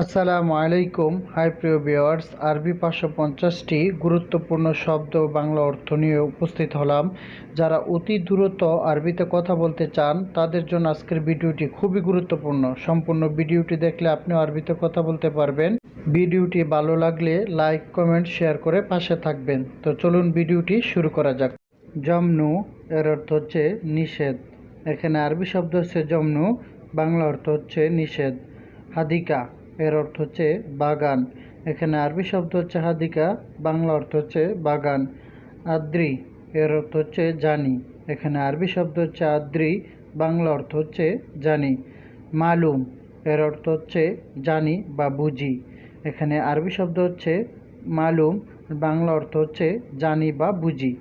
আসসালামু আলাইকুম। হাই প্রিয় ভিউয়ার্স, আরবি 550টি গুরুত্বপূর্ণ শব্দ ও বাংলা অর্থ নিয়ে উপস্থিত হলাম। যারা অতি দ্রুত আরবিতে কথা বলতে চান তাদের জন্য আজকের ভিডিওটি খুবই গুরুত্বপূর্ণ। সম্পূর্ণ ভিডিওটি দেখলে আপনিও আরবিতে কথা বলতে পারবেন। ভিডিওটি ভালো লাগলে লাইক, কমেন্ট, শেয়ার করে পাশে থাকবেন। তো চলুন ভিডিওটি শুরু করা যাক। জমনু এর অর্থ হচ্ছে নিষেধ। এখানে আরবি শব্দ হচ্ছে জমনু, বাংলা অর্থ হচ্ছে নিষেধ। হাদিকা এর অর্থ হচ্ছে বাগান। এখানে আরবি শব্দ হচ্ছে হাদিকা, বাংলা অর্থ হচ্ছে বাগান। আদ্রি এর অর্থ হচ্ছে জানি। এখানে আরবি শব্দ হচ্ছে আদ্রি, বাংলা অর্থ হচ্ছে জানি। মালুম এর অর্থ হচ্ছে জানি বা বুঝি। এখানে আরবি শব্দ হচ্ছে মালুম, বাংলা অর্থ হচ্ছে জানি বা বুঝি।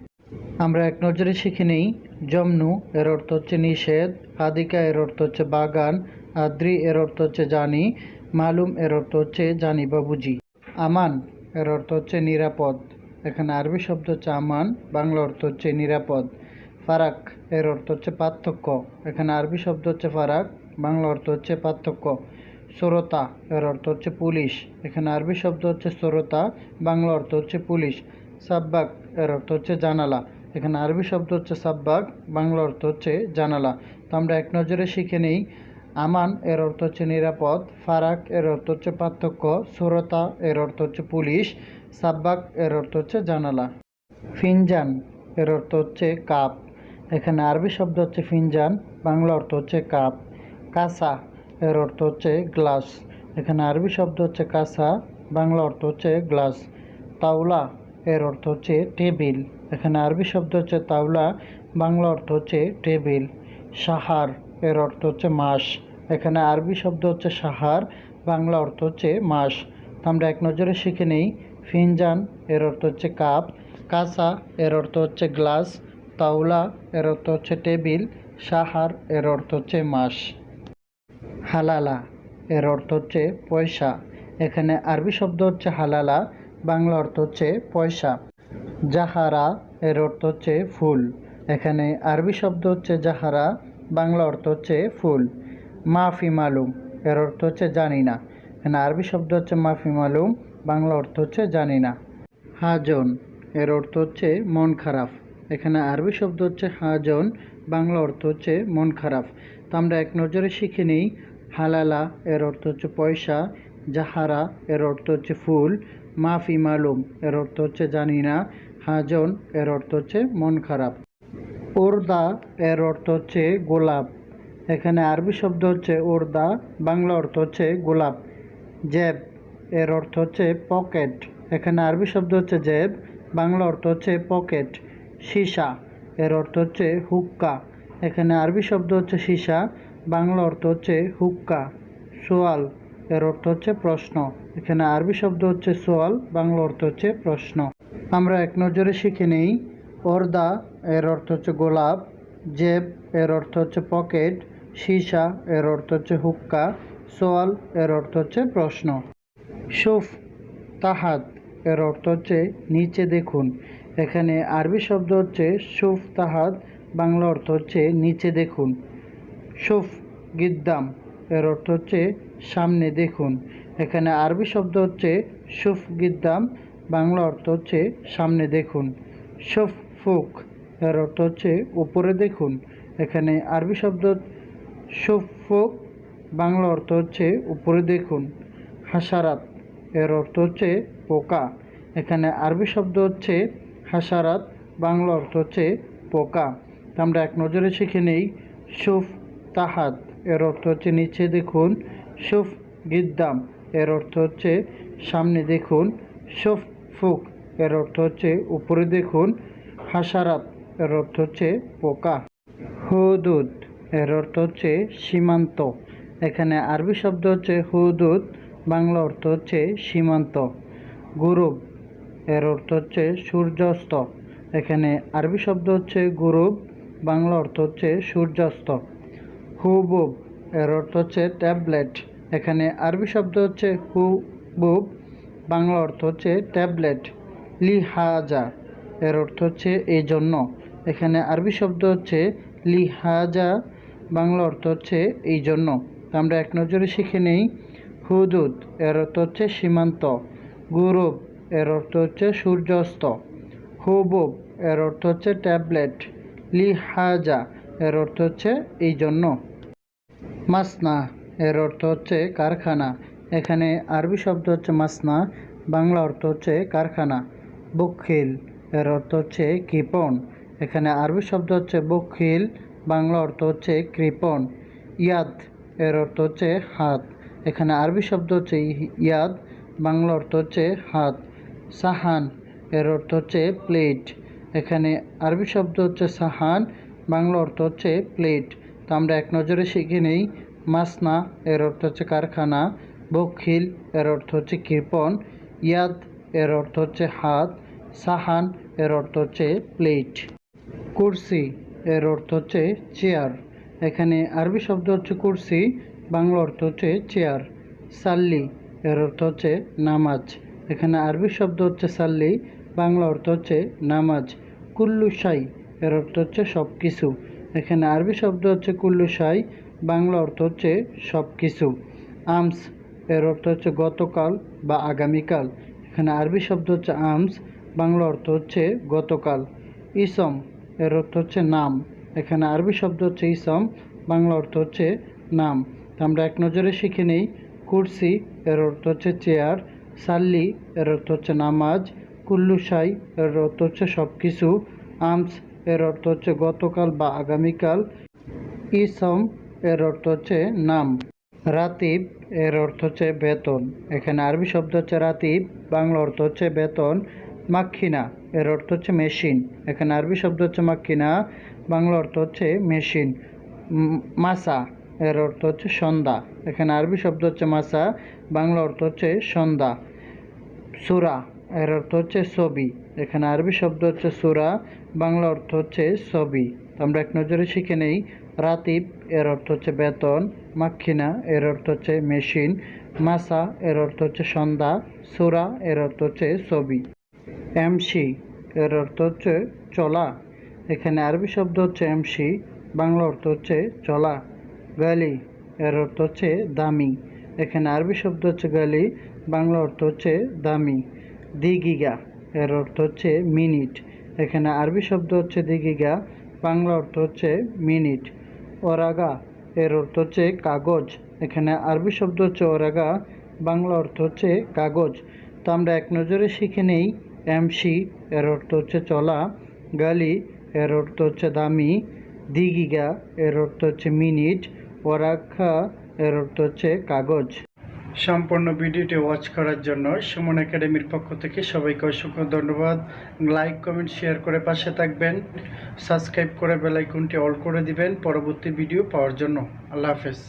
আমরা এক নজরে শিখে নেই। জমনু এর অর্থ হচ্ছে নিষেধ, হাদিকা এর অর্থ হচ্ছে বাগান, আদ্রি এর অর্থ হচ্ছে জানি, মালুম এর অর্থ হচ্ছে জানি বা বুঝি। আমান এর অর্থ হচ্ছে নিরাপদ। এখানে আরবি শব্দ হচ্ছে আমান, বাংলা অর্থ হচ্ছে নিরাপদ। ফারাক এর অর্থ হচ্ছে পার্থক্য। এখানে আরবি শব্দ হচ্ছে ফারাক, বাংলা অর্থ হচ্ছে পার্থক্য। শ্রোতা এর অর্থ হচ্ছে পুলিশ। এখানে আরবি শব্দ হচ্ছে শ্রোতা, বাংলা অর্থ হচ্ছে পুলিশ। সাব্বাক এর অর্থ হচ্ছে জানালা। এখানে আরবি শব্দ হচ্ছে সাব্বাক, বাংলা অর্থ হচ্ছে জানালা। তো আমরা এক নজরে শিখে নেই। আমান এর অর্থ হচ্ছে নিরাপদ, ফারাক এর অর্থ হচ্ছে পার্থক্য, শ্রোতা এর অর্থ হচ্ছে পুলিশ, সাব্বাক এর অর্থ হচ্ছে জানালা। ফিনজান এর অর্থ হচ্ছে কাপ। এখানে আরবি শব্দ হচ্ছে ফিনজান, বাংলা অর্থ হচ্ছে কাপ। কাসা এর অর্থ হচ্ছে গ্লাস। এখানে আরবি শব্দ হচ্ছে কাসা, বাংলা অর্থ হচ্ছে গ্লাস। তাওলা এর অর্থ হচ্ছে টেবিল। এখানে আরবি শব্দ হচ্ছে তাওলা, বাংলা অর্থ হচ্ছে টেবিল। সাহার এর অর্থ হচ্ছে মাস। এখানে আরবি শব্দ হচ্ছে সাহার, বাংলা অর্থ হচ্ছে মাস। তো আমরা এক নজরে শিখে নেই। ফিনজান এর অর্থ হচ্ছে কাপ, কাসা এর অর্থ হচ্ছে গ্লাস, তাওলা এর অর্থ হচ্ছে টেবিল, সাহার এর অর্থ হচ্ছে মাস। হালালা এর অর্থ হচ্ছে পয়সা। এখানে আরবি শব্দ হচ্ছে হালালা, বাংলা অর্থ হচ্ছে পয়সা। জাহারা এর অর্থ হচ্ছে ফুল। এখানে আরবি শব্দ হচ্ছে জাহারা, বাংলা অর্থ হচ্ছে ফুল। মাফি মালুম এর অর্থ হচ্ছে জানি না। এখানে আরবি শব্দ হচ্ছে মাফি মালুম, বাংলা অর্থ হচ্ছে জানি না। হাজন এর অর্থ হচ্ছে মন খারাপ। এখানে আরবি শব্দ হচ্ছে হাজন, বাংলা অর্থ হচ্ছে মন খারাপ। তো আমরা এক নজরে শিখে নিই। হালালা এর অর্থ হচ্ছে পয়সা, জাহারা এর অর্থ হচ্ছে ফুল, মাফি মালুম এর অর্থ হচ্ছে জানি না, হাজন এর অর্থ হচ্ছে মন খারাপ। ওরদা এর অর্থ হচ্ছে গোলাপ। এখানে আরবি শব্দ হচ্ছে ওরদা, বাংলা অর্থ হচ্ছে গোলাপ। জেব এর অর্থ হচ্ছে পকেট। এখানে আরবি শব্দ হচ্ছে জেব, বাংলা অর্থ হচ্ছে পকেট। সীসা এর অর্থ হচ্ছে হুক্কা। এখানে আরবি শব্দ হচ্ছে সীসা, বাংলা অর্থ হচ্ছে হুক্কা। সোয়াল এর অর্থ হচ্ছে প্রশ্ন। এখানে আরবি শব্দ হচ্ছে সোয়াল, বাংলা অর্থ হচ্ছে প্রশ্ন। আমরা এক নজরে শিখে নেই। ওরদা এর অর্থ হচ্ছে গোলাপ, জেব এর অর্থ হচ্ছে পকেট, সীসা এর অর্থ হচ্ছে হুক্কা, সোয়াল এর অর্থ হচ্ছে প্রশ্ন। শুফ তাহাত এর অর্থ হচ্ছে নিচে দেখুন। এখানে আরবি শব্দ হচ্ছে শুফ তাহাত, বাংলা অর্থ হচ্ছে নিচে দেখুন। শুফ গিদ্দাম এর অর্থ হচ্ছে সামনে দেখুন। এখানে আরবি শব্দ হচ্ছে শুফ গিদ্দাম, বাংলা অর্থ হচ্ছে সামনে দেখুন। শুফ ফুক এর অর্থ হচ্ছে উপরে দেখুন। এখানে আরবি শব্দ শুফ ফুক, বাংলা অর্থ হচ্ছে উপরে দেখুন। হাসারাত এর অর্থ হচ্ছে পোকা। এখানে আরবি শব্দ হচ্ছে হাসারাত, বাংলা অর্থ হচ্ছে পোকা। তো আমরা এক নজরে শিখে নেই। শুফ তাহাত এর অর্থ হচ্ছে নিচে দেখুন। শুফ গিদ্দাম এর অর্থ হচ্ছে সামনে দেখুন। শুফ ফুক এর অর্থ হচ্ছে উপরে দেখুন। হাসারাত এর অর্থ হচ্ছে পোকা। হুদুদ এর অর্থ হচ্ছে সীমান্ত। এখানে আরবি শব্দ হচ্ছে হুদুদ, বাংলা অর্থ হচ্ছে সীমান্ত। গুরুব এর অর্থ হচ্ছে সূর্যাস্ত। এখানে আরবি শব্দ হচ্ছে গুরুব, বাংলা অর্থ হচ্ছে সূর্যাস্ত। হুবুব এর অর্থ হচ্ছে ট্যাবলেট। এখানে আরবি শব্দ হচ্ছে হুবুব, বাংলা অর্থ হচ্ছে ট্যাবলেট। লিহাজা এর অর্থ হচ্ছে এই জন্য। এখানে আরবি শব্দ হচ্ছে লিহাজা, বাংলা অর্থ হচ্ছে এই জন্য। তো আমরা এক নজরে শিখে নেই। হুদুদ এর অর্থ হচ্ছে সীমান্ত, গুরুব এর অর্থ হচ্ছে সূর্যাস্ত, হুবুব এর অর্থ হচ্ছে ট্যাবলেট, লিহাজা এর অর্থ হচ্ছে এই জন্য, মাসনা এর অর্থ হচ্ছে কারখানা। এখানে আরবি শব্দ হচ্ছে মাসনা, বাংলা অর্থ হচ্ছে কারখানা। বখিল এর অর্থ হচ্ছে কৃপণ। এখানে আরবি শব্দ হচ্ছে বখিল, বাংলা অর্থ হচ্ছে কৃপণ। ইয়াদ এর অর্থ হচ্ছে হাত। এখানে আরবি শব্দ হচ্ছে ইয়াদ, বাংলা অর্থ হচ্ছে হাত। সাহান এর অর্থ হচ্ছে প্লেট। এখানে আরবি শব্দ হচ্ছে সাহান, বাংলা অর্থ হচ্ছে প্লেট। তো আমরা এক নজরে শিখে নেই। মাসনা এর অর্থ হচ্ছে কারখানা, বখিল এর অর্থ হচ্ছে কৃপণ, ইয়াদ এর অর্থ হচ্ছে হাত, সাহান এর অর্থ হচ্ছে প্লেট। কুরসি এর অর্থ হচ্ছে চেয়ার। এখানে আরবি শব্দ হচ্ছে কুরসি, বাংলা অর্থ হচ্ছে চেয়ার। সাল্লি এর অর্থ হচ্ছে নামাজ। এখানে আরবি শব্দ হচ্ছে সাল্লি, বাংলা অর্থ হচ্ছে নামাজ। কুল্লু শাই এর অর্থ হচ্ছে সব কিছু। এখানে আরবি শব্দ হচ্ছে কুল্লু শাই, বাংলা অর্থ হচ্ছে সব কিছু। আমস এর অর্থ হচ্ছে গতকাল বা আগামীকাল। এখানে আরবি শব্দ হচ্ছে আমস, বাংলা অর্থ হচ্ছে গতকাল। ইসম এর অর্থ হচ্ছে নাম। এখানে আরবি শব্দ হচ্ছে ইসম, বাংলা অর্থ হচ্ছে নাম। তো আমরা এক নজরে শিখে নেই। কুরসি এর অর্থ হচ্ছে চেয়ার, সাল্লি এর অর্থ হচ্ছে নামাজ, কুল্লু শাই এর অর্থ হচ্ছে সব কিছু, আমস এর অর্থ হচ্ছে গতকাল বা আগামীকাল, ইসম এর অর্থ হচ্ছে নাম। রাতিব এর অর্থ হচ্ছে বেতন। এখানে আরবি শব্দ হচ্ছে রাতিব, বাংলা অর্থ হচ্ছে বেতন। মাক্ষিনা এর অর্থ হচ্ছে মেশিন। এখানে আরবি শব্দ হচ্ছে মাক্ষিনা, বাংলা অর্থ হচ্ছে মেশিন। মাসা এর অর্থ হচ্ছে সন্ধ্যা। এখানে আরবি শব্দ হচ্ছে মাসা, বাংলা অর্থ হচ্ছে সন্ধ্যা। সূরা এর অর্থ হচ্ছে ছবি। এখানে আরবি শব্দ হচ্ছে সূরা, বাংলা অর্থ হচ্ছে ছবি। আমরা এক নজরে শিখে নেই। রাতিব এর অর্থ হচ্ছে বেতন, মাক্ষিনা এর অর্থ হচ্ছে মেশিন, মাসা এর অর্থ হচ্ছে সন্ধ্যা, সূরা এর অর্থ হচ্ছে ছবি। এমসি এর অর্থ হচ্ছে চলা। এখানে আরবি শব্দ হচ্ছে এমসি, বাংলা অর্থ হচ্ছে চলা। গালি এর অর্থ হচ্ছে দামি। এখানে আরবি শব্দ হচ্ছে গালি, বাংলা অর্থ হচ্ছে দামি। দিগিগা এর অর্থ হচ্ছে মিনিট। এখানে আরবি শব্দ হচ্ছে দিগিগা, বাংলা অর্থ হচ্ছে মিনিট। ওরাগা এর অর্থ হচ্ছে কাগজ। এখানে আরবি শব্দ হচ্ছে ওরাগা, বাংলা অর্থ হচ্ছে কাগজ। তো আমরা এক নজরে শিখে নেই। এমসি এর অর্থ হচ্ছে চলা, গালি এর অর্থ হচ্ছে দামি, দিগিগা এর অর্থ হচ্ছে মিনিট, ওরাগা এর অর্থ হচ্ছে কাগজ। সম্পূর্ণ ভিডিওটি ওয়াচ করার জন্য সুমন একাডেমির পক্ষ থেকে সবাইকে অসংখ্য ধন্যবাদ। লাইক, কমেন্ট, শেয়ার করে পাশে থাকবেন। সাবস্ক্রাইব করে বেল আইকনটি অল করে দিবেন পরবর্তী ভিডিও পাওয়ার জন্য। আল্লাহ হাফেজ।